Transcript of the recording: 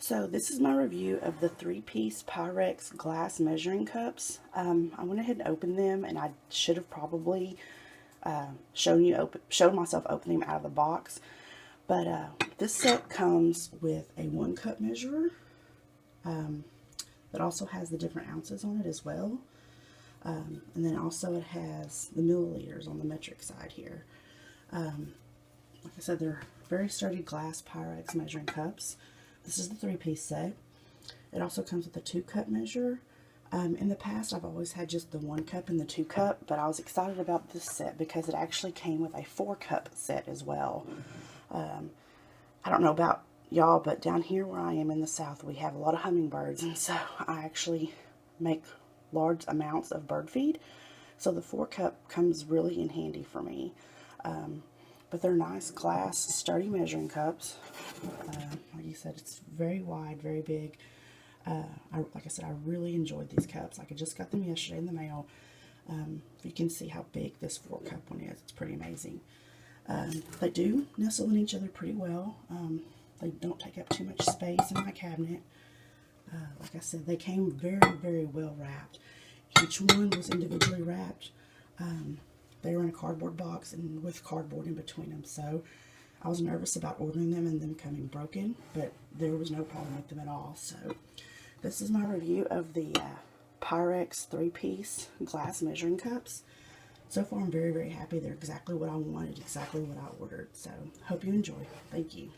So this is my review of the 3-piece Pyrex glass measuring cups. I went ahead and opened them, and I should have probably showed myself opening them out of the box. But this set comes with a 1-cup measurer that also has the different ounces on it as well. And then also it has the milliliters on the metric side here. Like I said, they're very sturdy glass Pyrex measuring cups. This is the 3-piece set. It also comes with a 2-cup measure. In the past, I've always had just the 1-cup and the 2-cup, but I was excited about this set because it actually came with a 4-cup set as well. I don't know about y'all, but down here where I am in the South, we have a lot of hummingbirds, and so I actually make large amounts of bird feed. So the 4-cup comes really in handy for me. But they're nice glass, sturdy measuring cups. Like you said, it's very wide, very big. Like I said, I really enjoyed these cups. Like I just got them yesterday in the mail. You can see how big this 4-cup one is. It's pretty amazing. They do nestle in each other pretty well. They don't take up too much space in my cabinet. Like I said, they came very, very well wrapped. Each one was individually wrapped. They were in a cardboard box and with cardboard in between them, so I was nervous about ordering them and them coming broken, but there was no problem with them at all. So this is my review of the Pyrex 3-piece glass measuring cups. So far I'm very, very happy. They're exactly what I wanted, exactly what I ordered. So hope you enjoy. Thank you.